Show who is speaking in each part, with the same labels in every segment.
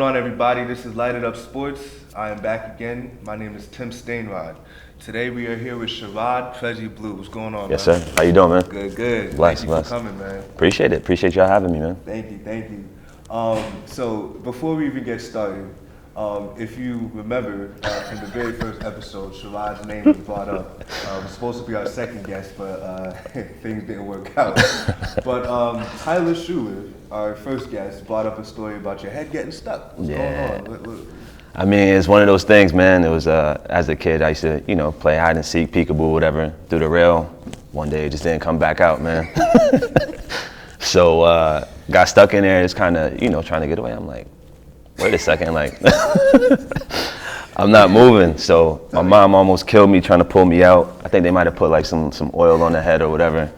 Speaker 1: going on, everybody? This is Light It Up Sports. I am back again. My name is Tim Stainrod. Today we are here with Sherrad Preezie Blue. What's going on,
Speaker 2: Yes,
Speaker 1: man?
Speaker 2: sir. How you doing, man?
Speaker 1: Good.
Speaker 2: Blessed,
Speaker 1: Thank you
Speaker 2: blessed.
Speaker 1: for coming, man.
Speaker 2: Appreciate it. Appreciate y'all having me, man.
Speaker 1: Thank you. So before we even get started, if you remember from the very first episode, Sherrad's name was brought up. It was supposed to be our second guest, but things didn't work out. But Tyler Schuler, our first guest, brought up a story about your head getting stuck. What's going on?
Speaker 2: I mean, it's one of those things, man. It was, as a kid, I used to, play hide and seek, peekaboo, whatever, through the rail. One day, it just didn't come back out, man. So, got stuck in there, just kind of, trying to get away. I'm like, wait a second, like, I'm not moving. So my mom almost killed me trying to pull me out. I think they might have put like some oil on the head or whatever.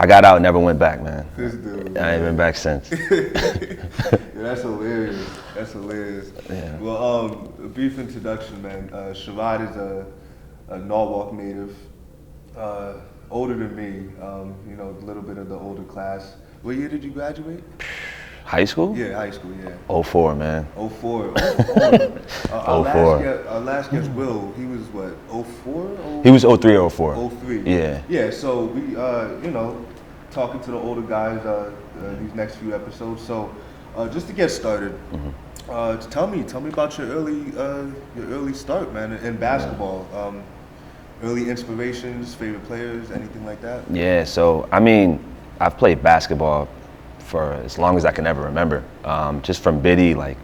Speaker 2: I got out and never went back, man.
Speaker 1: This dude,
Speaker 2: I ain't been back since.
Speaker 1: That's hilarious.
Speaker 2: Yeah.
Speaker 1: Well, a brief introduction, man. Sherrad is a Norwalk native, older than me, a little bit of the older class. What year did you graduate?
Speaker 2: High school?
Speaker 1: Yeah, high school, yeah.
Speaker 2: 04, man.
Speaker 1: 04.
Speaker 2: 04.
Speaker 1: Our last guest, Will, he was what, 04?
Speaker 2: He was 03 or 04.
Speaker 1: 03.
Speaker 2: Yeah.
Speaker 1: Yeah, so we, talking to the older guys these next few episodes. So just to get started, tell me about your early start, man, in basketball. Early inspirations, favorite players, anything like that?
Speaker 2: Yeah, so, I mean, I've played basketball for as long as I can ever remember. Just from Biddy, like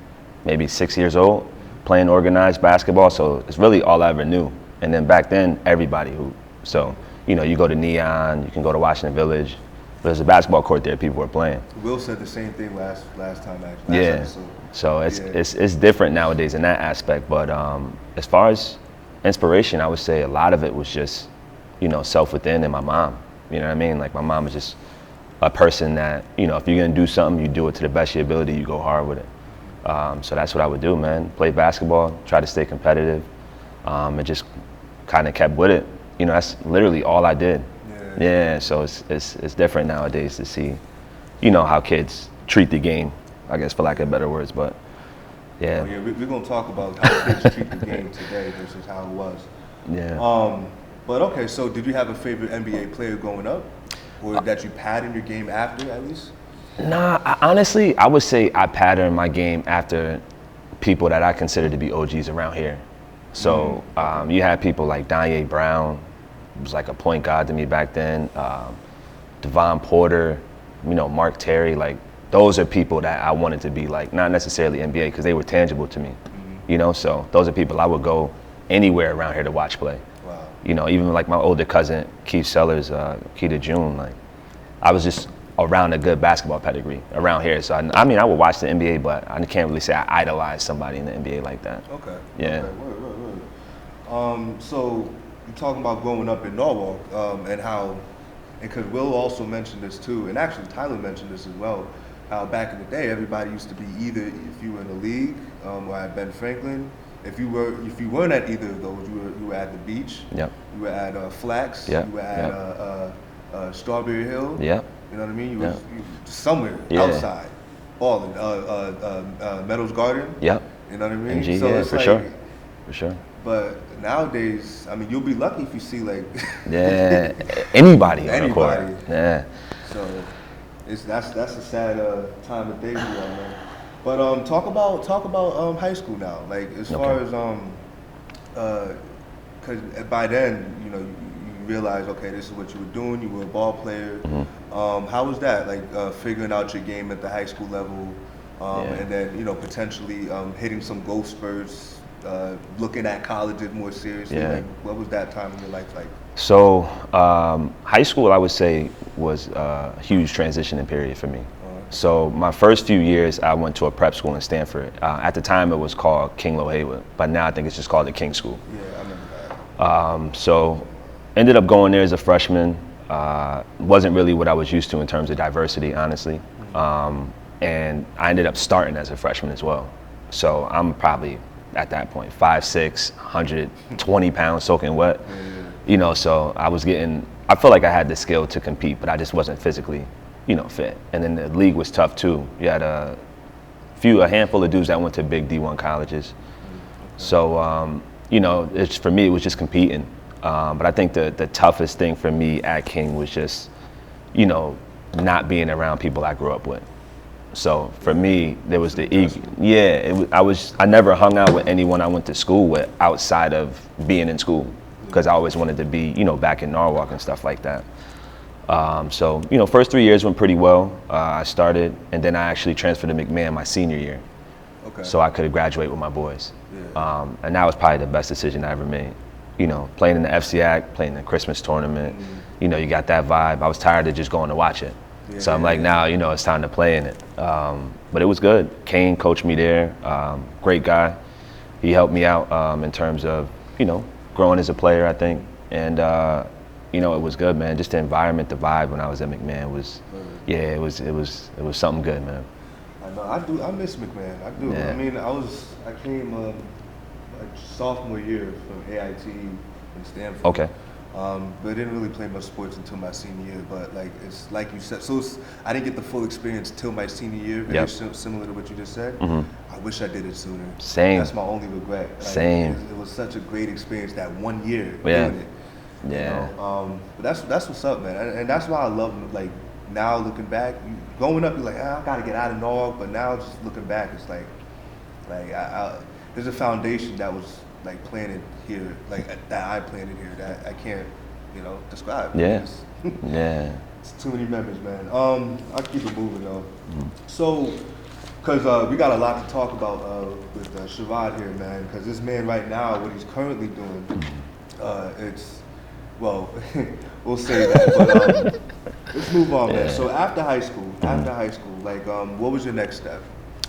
Speaker 2: maybe 6 years old, playing organized basketball. So it's really all I ever knew. And then back then, everybody hooped. So, you go to Neon, you can go to Washington Village. There's a basketball court there, people were playing.
Speaker 1: Will said the same thing last time, actually.
Speaker 2: Yeah.
Speaker 1: Episode.
Speaker 2: So it's different nowadays in that aspect. But as far as inspiration, I would say a lot of it was just, self-within and my mom. You know what I mean? Like my mom was just a person that, if you're gonna do something, you do it to the best of your ability, you go hard with it. So that's what I would do, man. Play basketball, try to stay competitive, and just kind of kept with it. That's literally all I did. Yeah, so it's different nowadays to see, how kids treat the game, I guess, for lack of better words, but yeah.
Speaker 1: Oh, yeah, we're gonna talk about how kids treat the game today versus how it was.
Speaker 2: Yeah.
Speaker 1: But okay, so did you have a favorite NBA player growing up? Or that you patterned your game after, at least?
Speaker 2: Nah, honestly, I would say I patterned my game after people that I consider to be OGs around here. So you had people like Danye Brown, was like a point guard to me back then. Devon Porter, Mark Terry, like those are people that I wanted to be like, not necessarily NBA because they were tangible to me. So those are people I would go anywhere around here to watch play.
Speaker 1: Wow.
Speaker 2: Even like my older cousin, Keith Sellers, Keita June, like I was just around a good basketball pedigree around here. So I mean, I would watch the NBA, but I can't really say I idolize somebody in the NBA like that.
Speaker 1: Okay.
Speaker 2: Yeah.
Speaker 1: Okay. Word. So you're talking about growing up in Norwalk and how, because Will also mentioned this too, and actually Tyler mentioned this as well, how back in the day everybody used to be either, if you were in the league or at Ben Franklin, if you weren't at either of those, you were at the beach.
Speaker 2: Yep.
Speaker 1: You were at Flax.
Speaker 2: Yep.
Speaker 1: You were at Strawberry Hill.
Speaker 2: Yep.
Speaker 1: You know what I mean? You was somewhere outside, balling. Meadows Garden.
Speaker 2: Yep.
Speaker 1: You know what I mean?
Speaker 2: MG,
Speaker 1: So
Speaker 2: yeah,
Speaker 1: it's
Speaker 2: for
Speaker 1: like,
Speaker 2: sure. For sure.
Speaker 1: But nowadays, I mean, you'll be lucky if you see like
Speaker 2: Yeah. Anybody on the court.
Speaker 1: anybody.
Speaker 2: Yeah.
Speaker 1: So that's a sad time of day we are, man. But talk about high school now. Like as far as because by then you realize, okay, this is what you were doing. You were a ball player. How was that? Like figuring out your game at the high school level, and then potentially hitting some growth spurts, looking at colleges more seriously.
Speaker 2: Yeah.
Speaker 1: Like, what was that time in your life like?
Speaker 2: So high school, I would say, was a huge transitioning period for me. So my first few years, I went to a prep school in Stanford. At the time, it was called King Lo Haywood, but now I think it's just called the King School.
Speaker 1: Yeah, I remember that.
Speaker 2: So ended up going there as a freshman. Wasn't really what I was used to in terms of diversity, honestly. And I ended up starting as a freshman as well. So I'm probably, at that point, 5'6", 120 pounds soaking wet. So I felt like I had the skill to compete, but I just wasn't physically fit. And then the league was tough too. You had a handful of dudes that went to big D1 colleges. So, you know, for me, it was just competing. But I think the toughest thing for me at King was just, you know, not being around people I grew up with. So for me, there was the ego. Yeah, I never hung out with anyone I went to school with outside of being in school, because I always wanted to be, you know, back in Norwalk and stuff like that. So, you know, first 3 years went pretty well. I started, and then I actually transferred to McMahon my senior year.
Speaker 1: Okay.
Speaker 2: So I could graduate with my boys.
Speaker 1: Yeah.
Speaker 2: And that was probably the best decision I ever made. You know, playing in the FCAC, playing in the Christmas tournament, you know, you got that vibe. I was tired of just going to watch it.
Speaker 1: Yeah,
Speaker 2: So I'm like, now, you know, it's time to play in it. But it was good. Kane coached me there, great guy. He helped me out in terms of, you know, growing as a player, I think. And, you know, it was good, man. Just the environment, the vibe when I was at McMahon was, yeah, it was something good, man.
Speaker 1: I know, I miss McMahon, I do.
Speaker 2: Yeah.
Speaker 1: I mean, I came like sophomore year from AIT in Stanford.
Speaker 2: Okay.
Speaker 1: But I didn't really play much sports until my senior year. But like it's like you said, so I didn't get the full experience till my senior year. Very similar to what you just said. I wish I did it sooner.
Speaker 2: Same.
Speaker 1: That's my only regret. Like,
Speaker 2: Same.
Speaker 1: It was such a great experience that 1 year
Speaker 2: Yeah.
Speaker 1: doing it.
Speaker 2: Yeah.
Speaker 1: You know? But that's what's up, man. And that's why I love, like, now looking back, growing up, you're like, I gotta get out of Norwalk. But now just looking back, it's like there's a foundation that was like planted here, like that I planted here that I can't, you know, describe.
Speaker 2: Yeah. Yeah.
Speaker 1: It's too many memories, man. I'll keep it moving though. So, cause we got a lot to talk about with Sherrad here, man. Cause this man right now, what he's currently doing, it's, well, we'll say that. But let's move on, man. So after high school, like, what was your next step?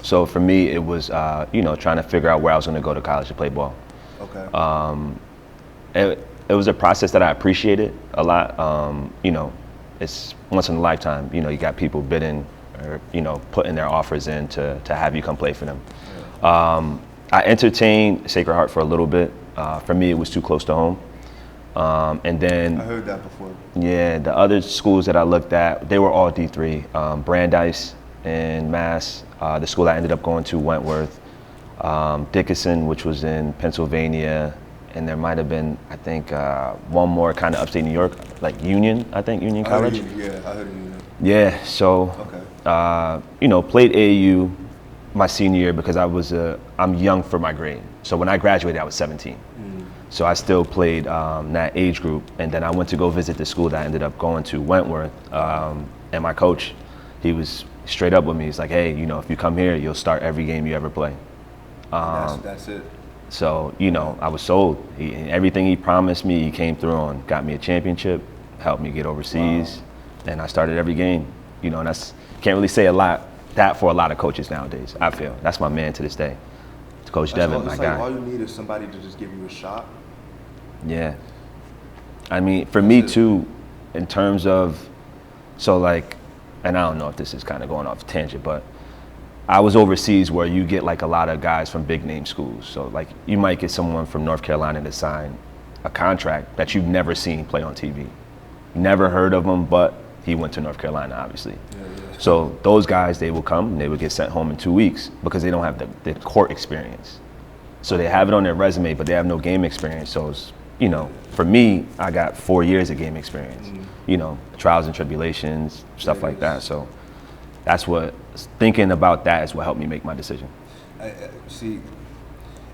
Speaker 2: So for me, it was, you know, trying to figure out where I was going to go to college to play ball.
Speaker 1: Okay.
Speaker 2: It was a process that I appreciated a lot. You know, it's once in a lifetime. You know, you got people bidding or, you know, putting their offers in to have you come play for them. Yeah. I entertained Sacred Heart for a little bit. For me, it was too close to home. And then
Speaker 1: I heard that before.
Speaker 2: Yeah, the other schools that I looked at, they were all D3. Brandeis in Mass, the school I ended up going to, Wentworth, Dickinson, which was in Pennsylvania, and there might have been, I think, one more kind of upstate New York, like Union, I think, Union College.
Speaker 1: I heard Union.
Speaker 2: Yeah, so, you know, played AAU my senior year because I'm young for my grade. So when I graduated, I was 17. So I still played that age group, and then I went to go visit the school that I ended up going to, Wentworth, and my coach, he was straight up with me. He's like, hey, you know, if you come here, you'll start every game you ever play.
Speaker 1: That's it.
Speaker 2: So, you know, I was sold. Everything he promised me, he came through on. Got me a championship, helped me get overseas, and I started every game. You know, and can't really say that for a lot of coaches nowadays, I feel. That's my man to this day. Coach Devin, my guy.
Speaker 1: All you need is somebody to just give you a shot.
Speaker 2: Yeah. I mean, for me too, in terms of, so like, and I don't know if this is kind of going off a tangent, but I was overseas where you get like a lot of guys from big name schools. So like you might get someone from North Carolina to sign a contract that you've never seen play on TV. Never heard of him, but he went to North Carolina, obviously. Yeah. So those guys, they will come and they would get sent home in 2 weeks because they don't have the court experience. So they have it on their resume, but they have no game experience. So it's, you know, for me, I got 4 years of game experience. You know, trials and tribulations, stuff like that. So that's what, thinking about that is what helped me make my decision.
Speaker 1: See,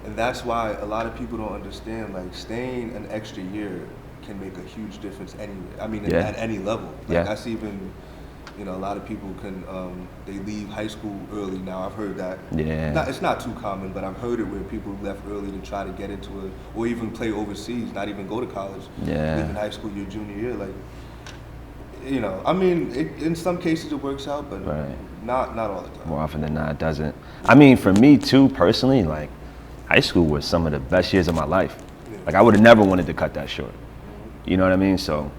Speaker 1: and that's why a lot of people don't understand, like, staying an extra year can make a huge difference anywhere. I mean, at any level. Like, that's even, you know, a lot of people can, they leave high school early now. I've heard that.
Speaker 2: Yeah.
Speaker 1: It's not too common, but I've heard it where people left early to try to get into it, or even play overseas, not even go to college.
Speaker 2: Yeah.
Speaker 1: Leaving high school your junior year, like, you know, I mean, in some cases it works out, but not all the time.
Speaker 2: More often than not, it doesn't. I mean, for me too, personally, like, high school was some of the best years of my life. Yeah. Like, I would have never wanted to cut that short. You know what I mean? So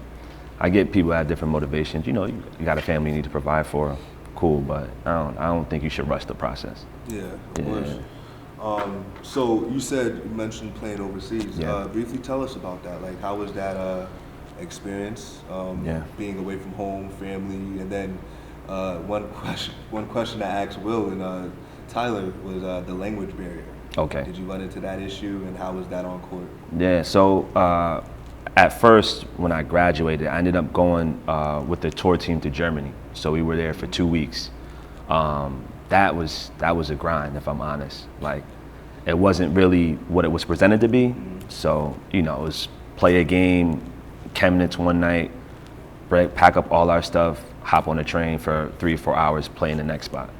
Speaker 2: I get people have different motivations. You know, you got a family you need to provide for. Cool, but I don't think you should rush the process.
Speaker 1: Yeah, of course. So you mentioned playing overseas.
Speaker 2: Yeah.
Speaker 1: Briefly tell us about that. Like, how was that experience? Being away from home, family, and then one question I asked Will, and Tyler was the language barrier.
Speaker 2: Okay.
Speaker 1: Did you run into that issue, and how was that on court?
Speaker 2: Yeah, so at first, when I graduated, I ended up going with the tour team to Germany. So we were there for 2 weeks. That was a grind, if I'm honest. Like, it wasn't really what it was presented to be. So, you know, it was play a game, Chemnitz one night, pack up all our stuff, hop on a train for 3 or 4 hours, play in the next spot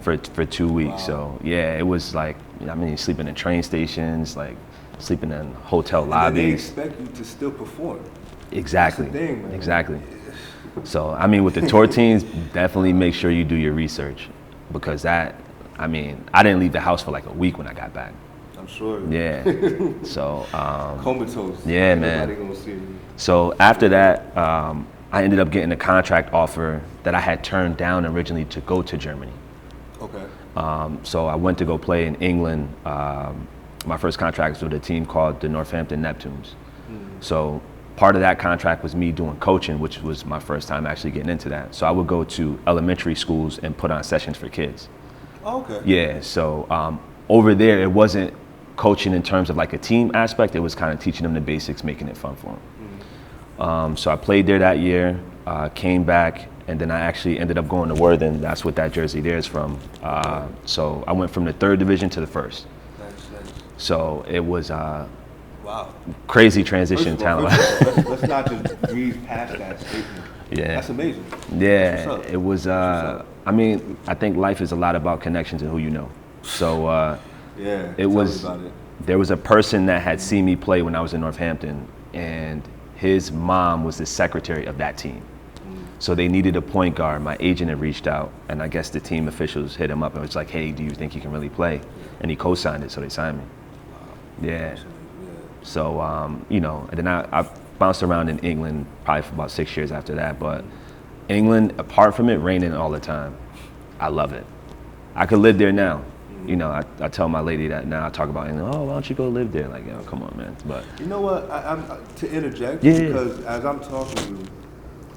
Speaker 2: for 2 weeks. Wow. So yeah, it was like, I mean, sleeping in train stations, like sleeping in hotel lobbies.
Speaker 1: They expect you to still perform.
Speaker 2: Exactly.
Speaker 1: That's the thing, man.
Speaker 2: Exactly. So I mean, with the tour teams, definitely make sure you do your research, because I didn't leave the house for like a week when I got back.
Speaker 1: I'm sure.
Speaker 2: Yeah. So.
Speaker 1: Comatose.
Speaker 2: Yeah, man.
Speaker 1: Nobody gonna see you.
Speaker 2: So after that, I ended up getting a contract offer that I had turned down originally to go to Germany.
Speaker 1: Okay.
Speaker 2: So I went to go play in England. My first contract was with a team called the Northampton Neptunes. So part of that contract was me doing coaching, which was my first time actually getting into that. So I would go to elementary schools and put on sessions for kids.
Speaker 1: Oh, okay.
Speaker 2: Yeah, so over there, it wasn't coaching in terms of like a team aspect. It was kind of teaching them the basics, making it fun for them. So I played there that year, came back, and then I actually ended up going to Worthing. That's what that jersey there is from. So I went from the 3rd division to the 1st.
Speaker 1: Nice.
Speaker 2: So it was
Speaker 1: wow.
Speaker 2: Crazy transition talent.
Speaker 1: Let's not just breeze past that statement.
Speaker 2: Yeah.
Speaker 1: That's amazing.
Speaker 2: Yeah, it was, I mean, I think life is a lot about connections and who you know. So
Speaker 1: yeah,
Speaker 2: there was a person that had seen me play when I was in Northampton, and his mom was the secretary of that team. So they needed a point guard. My agent had reached out, and I guess the team officials hit him up and was like, hey, do you think you can really play? And he co-signed it, so they signed me. Yeah. So, you know, and then I bounced around in England probably for about 6 years after that. But England, apart from it raining all the time, I love it. I could live there now. You know, I tell my lady that now. I talk about England. Oh, why don't you go live there? Like, yo, come on, man. But
Speaker 1: you know what? I'm to interject,
Speaker 2: yeah,
Speaker 1: because as I'm talking to you,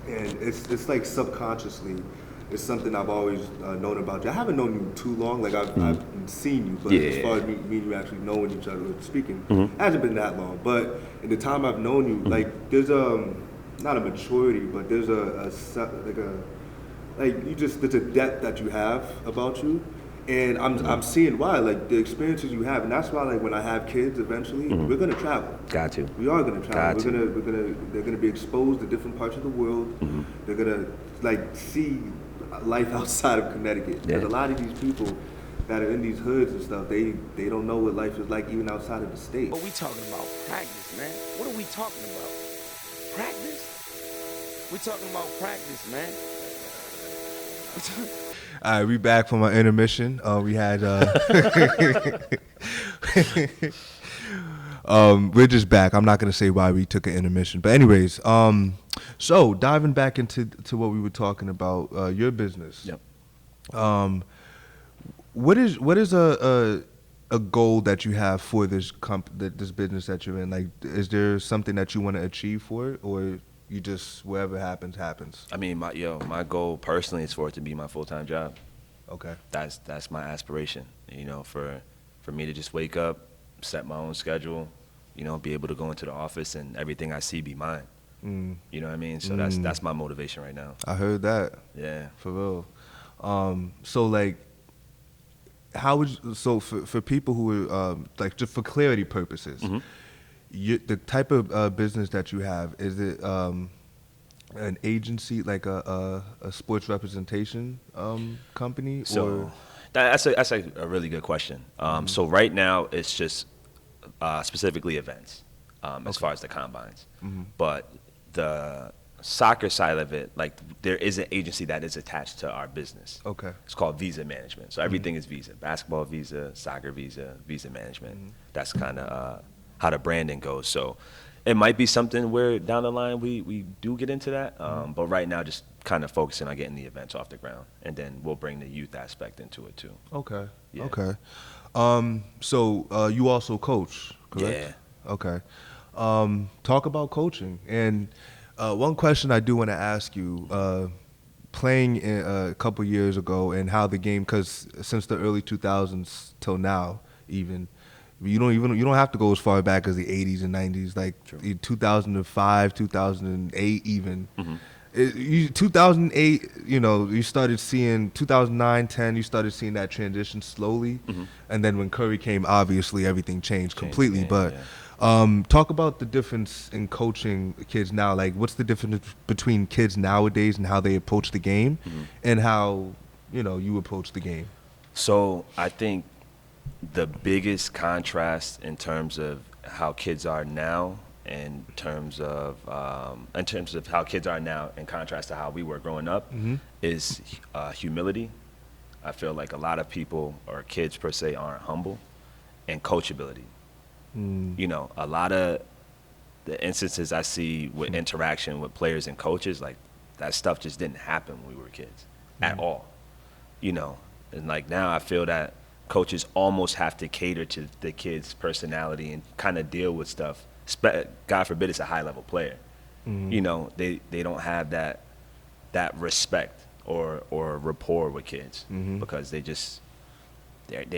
Speaker 1: and it's like subconsciously, it's something I've always known about you. I haven't known you too long. Like I've seen you, but as far as me and you actually knowing each other, speaking, it hasn't been that long. But in the time I've known you, like there's not a maturity, but there's there's a depth that you have about you. And I'm seeing why, like the experiences you have, and that's why, like when I have kids eventually, we're gonna travel.
Speaker 2: Got to.
Speaker 1: We are gonna travel. They're gonna be exposed to different parts of the world. They're gonna like see life outside of Connecticut. There's a lot of these people that are in these hoods and stuff. They don't know what life is like even outside of the state.
Speaker 3: But we talking about practice, man. What are we talking about? Practice? We talking about practice, man.
Speaker 1: All right, we back from our intermission. We had we're just back. I'm not gonna say why we took an intermission, but anyways, so diving back into what we were talking about, your business.
Speaker 2: Yep.
Speaker 1: What is a goal that you have for this this business that you're in? Like, is there something that you want to achieve for it, or you just wherever happens?
Speaker 2: I mean, my goal personally is for it to be my full-time job.
Speaker 1: Okay.
Speaker 2: That's my aspiration. You know, for me to just wake up, set my own schedule, you know, be able to go into the office and everything I see be mine. You know what I mean? So that's my motivation right now.
Speaker 1: I heard that.
Speaker 2: Yeah.
Speaker 1: For real. So like, how would you, so for people who are like, just for clarity purposes, the type of business that you have, is it an agency, like a sports representation company?
Speaker 2: So
Speaker 1: or?
Speaker 2: that's a really good question. So right now it's just specifically events, as far as the combines. But the soccer side of it, like there is an agency that is attached to our business.
Speaker 1: Okay.
Speaker 2: It's called Visa Management. So everything is Visa: basketball Visa, soccer Visa, Visa Management. That's kind of how the branding goes. So it might be something where down the line we do get into that. But right now, just kind of focusing on getting the events off the ground, and then we'll bring the youth aspect into it too.
Speaker 1: Okay.
Speaker 2: Yeah.
Speaker 1: Okay. So you also coach, correct?
Speaker 2: Yeah.
Speaker 1: Okay. Talk about coaching. And one question I do want to ask you, playing a couple years ago and how the game, because since the early 2000s till now, even you don't have to go as far back as the 80s and 90s, like 2005, 2008, even. 2008, you started seeing 2009, 10. You started seeing that transition slowly, and then when Curry came, obviously everything changed completely. But talk about the difference in coaching kids now. Like, what's the difference between kids nowadays and how they approach the game, and how you approach the game?
Speaker 2: So I think the biggest contrast in terms of how kids are now, in terms of how kids are now in contrast to how we were growing up, is humility. I feel like a lot of people, or kids per se, aren't humble, and coachability. A lot of the instances I see with interaction with players and coaches, like that stuff just didn't happen when we were kids at all. And like now I feel that coaches almost have to cater to the kid's personality and kind of deal with stuff. God forbid it's a high level player. They don't have that respect or rapport with kids because they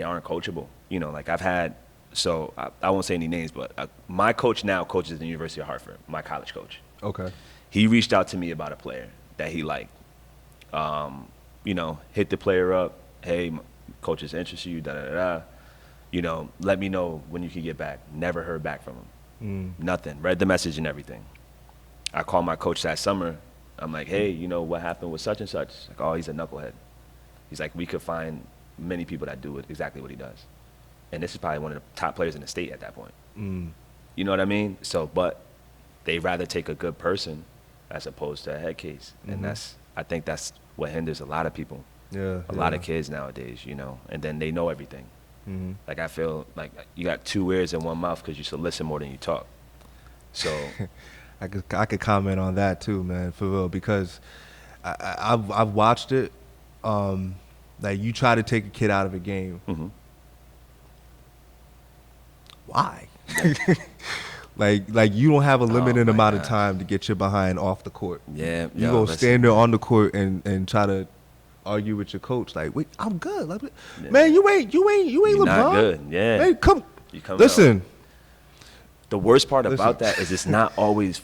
Speaker 2: aren't coachable. Like I've had, so I won't say any names, but my coach now coaches at the University of Hartford, my college coach.
Speaker 1: Okay. He
Speaker 2: reached out to me about a player that he liked. Hit the player up. Hey, coach is interested in you, da-da-da. Let me know when you can get back. Never heard back from him. Nothing. Read the message and everything. I called my coach that summer. I'm like, hey, what happened with such and such? Like, oh, he's a knucklehead. He's like, we could find many people that do exactly what he does. And this is probably one of the top players in the state at that point. You know what I mean? So, but they'd rather take a good person as opposed to a head case. And I think that's what hinders a lot of people. A lot of kids nowadays, and then they know everything. Like I feel like you got two ears and one mouth because you should listen more than you talk. So
Speaker 1: I could comment on that too, man, for real, because I've watched it. Like you try to take a kid out of a game. Why? like you don't have a limited amount of time to get your behind off the court. You go stand there on the court and try to argue with your coach, like, wait, I'm good. Like, man, you ain't
Speaker 2: You're
Speaker 1: LeBron.
Speaker 2: not good. Yeah.
Speaker 1: Man, come
Speaker 2: listen. The worst part about that is it's not always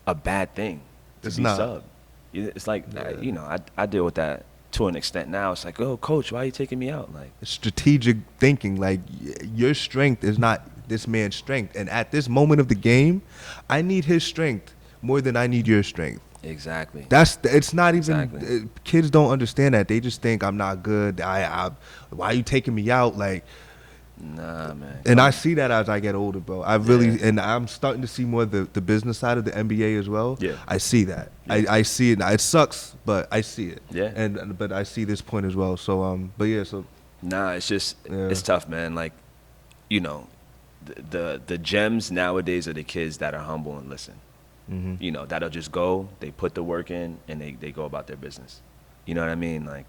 Speaker 2: a bad thing to be subbed. It's like, I deal with that to an extent now. It's like, oh, coach, why are you taking me out? Like,
Speaker 1: strategic thinking. Like, your strength is not this man's strength, and at this moment of the game, I need his strength more than I need your strength.
Speaker 2: Exactly.
Speaker 1: It's not even. Kids don't understand that. They just think I'm not good. Why are you taking me out? Like,
Speaker 2: nah, man.
Speaker 1: And I see that as I get older, bro. And I'm starting to see more the business side of the NBA as well.
Speaker 2: Yeah.
Speaker 1: I see that. Yeah. I see it now. It sucks, but I see it.
Speaker 2: Yeah.
Speaker 1: But I see this point as well. So but yeah. So.
Speaker 2: Nah, it's just it's tough, man. Like, the gems nowadays are the kids that are humble and listen. That'll just go, they put the work in, and they go about their business. You know what I mean? Like,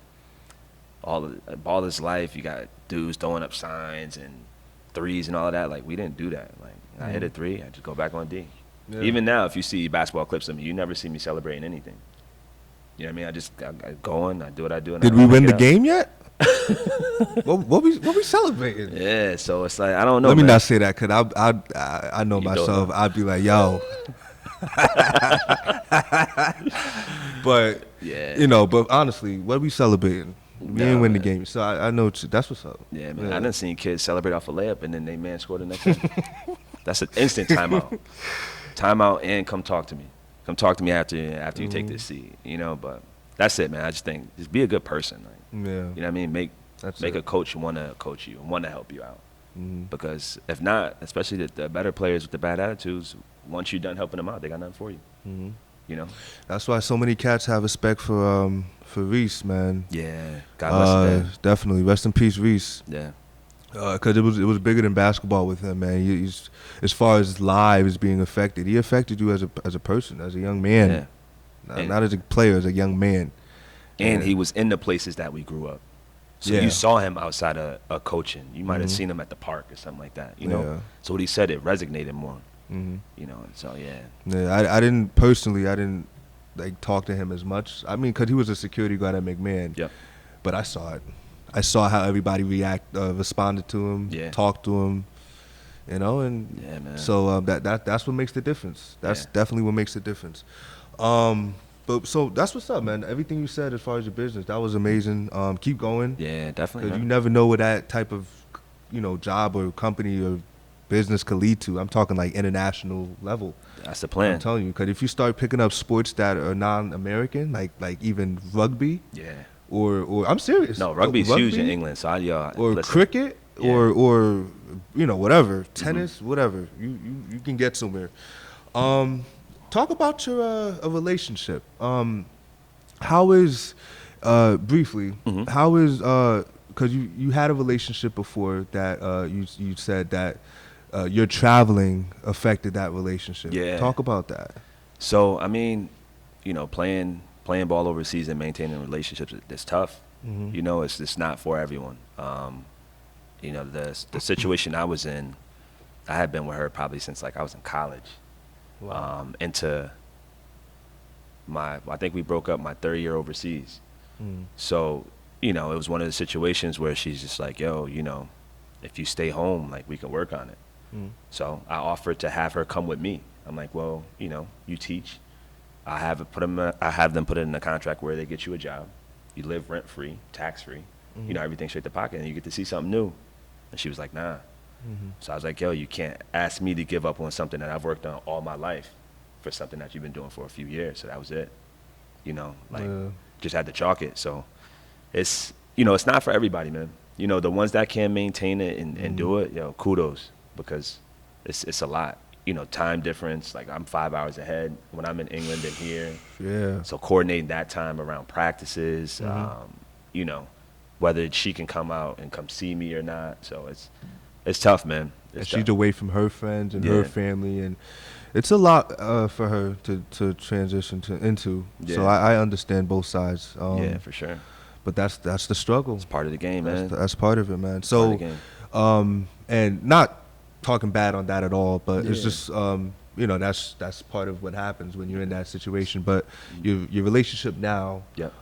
Speaker 2: all this life, you got dudes throwing up signs and threes and all of that. Like, we didn't do that. Like, I hit a three, I just go back on D. Yeah. Even now, if you see basketball clips of me, you never see me celebrating anything. You know what I mean? I go on, I do what I do. And
Speaker 1: did we win the game yet? what we celebrating?
Speaker 2: Yeah, so it's like, I don't know.
Speaker 1: Let me not say that, because I know myself. I'd be like, yo. But but honestly, what are we celebrating? We didn't win the game, so I know that's what's up.
Speaker 2: Yeah, man. I done seen kids celebrate off a layup and then they man scored the next time. That's an instant timeout. Timeout and come talk to me. Come talk to me after you take this seat. But that's it, man. I just think just be a good person. Like, you know what I mean? Make a coach want to coach you and want to help you out. Because if not, especially the better players with the bad attitudes, once you're done helping them out, they got nothing for you.
Speaker 1: That's why so many cats have respect for Reese, man.
Speaker 2: Yeah, God bless him.
Speaker 1: Definitely, rest in peace, Reese.
Speaker 2: Yeah,
Speaker 1: because it was bigger than basketball with him, man. He's, as far as lives being affected, he affected you as a person, as a young man. Yeah. Not as a player, as a young man.
Speaker 2: And he was in the places that we grew up. So you saw him outside of coaching. You might have seen him at the park or something like that. So what he said, it resonated more. So
Speaker 1: I didn't like talk to him as much. I mean, because he was a security guard at McMahon.
Speaker 2: Yep.
Speaker 1: But I saw it. I saw how everybody responded to him,
Speaker 2: Yeah.
Speaker 1: talked to him, you know, and
Speaker 2: Yeah, man.
Speaker 1: so that's what makes the difference. That's
Speaker 2: Yeah.
Speaker 1: definitely what makes the difference. But so that's what's up, man. Everything you said as far as your business, that was amazing. Keep going.
Speaker 2: Yeah, definitely.
Speaker 1: Because you
Speaker 2: Man.
Speaker 1: never know what that type of, job or company or business could lead to. I'm talking like international level.
Speaker 2: That's the plan.
Speaker 1: I'm telling you, because if you start picking up sports that are non-American, like even rugby,
Speaker 2: Yeah.
Speaker 1: or I'm serious.
Speaker 2: No, rugby's huge in England. So
Speaker 1: Or
Speaker 2: listen.
Speaker 1: cricket,
Speaker 2: Yeah.
Speaker 1: or whatever, tennis, whatever. You can get somewhere. Talk about your a relationship. How is briefly?
Speaker 2: Mhm.
Speaker 1: How is because you had a relationship before that you said that your traveling affected that relationship.
Speaker 2: Yeah.
Speaker 1: Talk about that.
Speaker 2: So I mean, playing ball overseas and maintaining relationships is tough.
Speaker 1: Mhm.
Speaker 2: It's just not for everyone. The situation I was in, I had been with her probably since like I was in college. Into I think we broke up my third year overseas.
Speaker 1: Mm.
Speaker 2: So, it was one of the situations where she's just like, yo, if you stay home, like we can work on it.
Speaker 1: Mm.
Speaker 2: So I offered to have her come with me. I'm like, well, you teach. I have them put it in a contract where they get you a job. You live rent free, tax free.
Speaker 1: Mhm.
Speaker 2: Everything straight to pocket, and you get to see something new. And she was like, nah.
Speaker 1: Mhm.
Speaker 2: So I was like, yo, you can't ask me to give up on something that I've worked on all my life for something that you've been doing for a few years. So that was it.
Speaker 1: Yeah.
Speaker 2: Just had to chalk it. So it's not for everybody, man. The ones that can maintain it and do it, kudos, because it's a lot. Time difference, like I'm 5 hours ahead when I'm in England and here.
Speaker 1: Yeah.
Speaker 2: So coordinating that time around practices, whether she can come out and come see me or not. So it's tough, man.
Speaker 1: And she's away from her friends and
Speaker 2: Yeah.
Speaker 1: her family, and it's a lot for her to transition into. So
Speaker 2: Yeah.
Speaker 1: I understand both sides.
Speaker 2: Yeah, for sure.
Speaker 1: But that's the struggle.
Speaker 2: It's part of the game, man.
Speaker 1: That's part of it, man.
Speaker 2: Part
Speaker 1: So,
Speaker 2: of the game.
Speaker 1: and not talking bad on that at all, but it's
Speaker 2: Yeah.
Speaker 1: just that's part of what happens when you're in that situation. But your relationship now,
Speaker 2: Yep.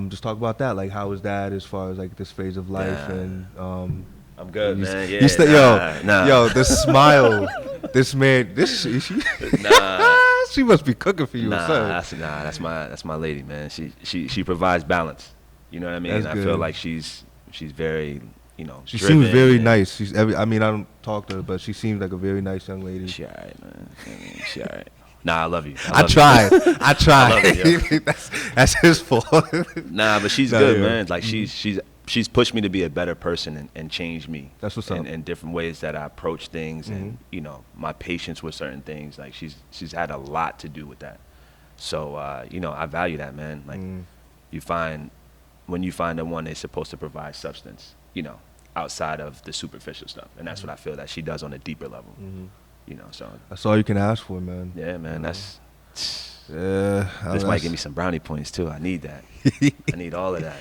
Speaker 1: just talk about that. Like, how is that as far as like this phase of life
Speaker 2: Nah.
Speaker 1: and
Speaker 2: I'm good,
Speaker 1: you-
Speaker 2: man.
Speaker 1: you
Speaker 2: Yeah, nah.
Speaker 1: yo, the smile, this man, she
Speaker 2: Nah.
Speaker 1: she must be cooking for you or something.
Speaker 2: That's my lady, man. She provides balance. You know what I mean?
Speaker 1: That's
Speaker 2: I
Speaker 1: good.
Speaker 2: feel like she's very,
Speaker 1: She
Speaker 2: driven
Speaker 1: seems very
Speaker 2: and-
Speaker 1: nice. I mean, I don't talk to her, but she seems like a very nice young lady.
Speaker 2: She alright, man. She alright. Nah, I love you.
Speaker 1: I
Speaker 2: love you.
Speaker 1: tried. I tried.
Speaker 2: love it, yo.
Speaker 1: that's his fault.
Speaker 2: Nah, but she's
Speaker 1: Nah,
Speaker 2: good,
Speaker 1: yeah.
Speaker 2: man. Like she's pushed me to be a better person and changed me.
Speaker 1: That's what's
Speaker 2: in,
Speaker 1: up.
Speaker 2: in different ways that I approach things and my patience with certain things. Like she's had a lot to do with that. So I value that, man. Like when you find the one that's supposed to provide substance, outside of the superficial stuff, and that's what I feel that she does on a deeper level. So
Speaker 1: That's all you can ask for, man.
Speaker 2: yeah, man. That's
Speaker 1: Yeah.
Speaker 2: this might give me some brownie points too. I need that. I need all of that.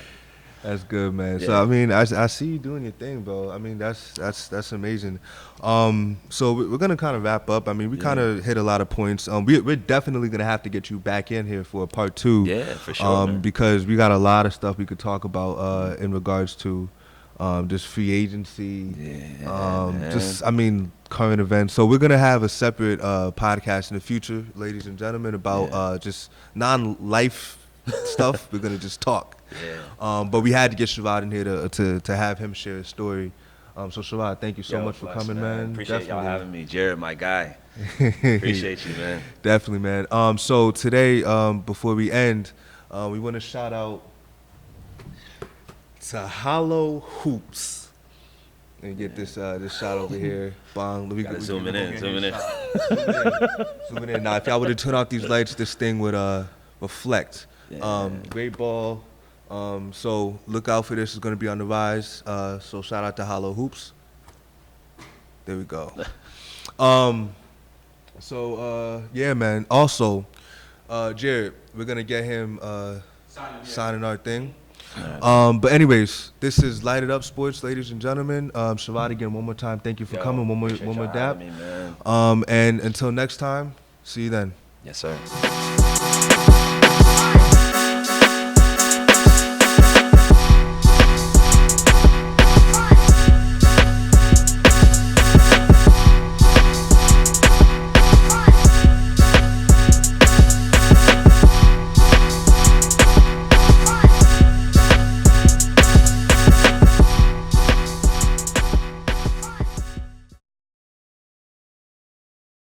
Speaker 1: That's good, man. So
Speaker 2: Yeah.
Speaker 1: I mean, I see you doing your thing, bro. I mean, that's amazing. So we're gonna kind of wrap up. I mean, we kind of hit a lot of points. We're definitely gonna have to get you back in here for a part 2.
Speaker 2: Yeah, for sure, man.
Speaker 1: Because we got a lot of stuff we could talk about in regards to just free agency.
Speaker 2: Yeah, man.
Speaker 1: Just I mean, current events. So we're gonna have a separate podcast in the future, ladies and gentlemen, about just non-life stuff. We're gonna just talk.
Speaker 2: Yeah.
Speaker 1: But we had to get Sherrad in here to have him share his story. So Sherrad, thank you so
Speaker 2: Yo,
Speaker 1: much for
Speaker 2: bless,
Speaker 1: coming, man.
Speaker 2: Appreciate y'all having me. Jared, my guy. Appreciate you, man.
Speaker 1: Definitely, man. So today, before we end, we want to shout out to Hollow Hoops. And get this shot over here. Bong. We
Speaker 2: Gotta zoom it in.
Speaker 1: Zoom it in. Now, if y'all would have turned off these lights, this thing would reflect.
Speaker 2: Yeah.
Speaker 1: Great ball. So look out for this. It's gonna be on the rise. So shout out to Hollow Hoops. There we go. Yeah, man. Also, Jared, we're gonna get him signing our thing. But anyways, this is Light It Up Sports, ladies and gentlemen. Sherrad, again, one more time, thank you for coming. One more
Speaker 2: Appreciate
Speaker 1: dap.
Speaker 2: y'all having me, man.
Speaker 1: And until next time, see you then.
Speaker 2: Yes, sir.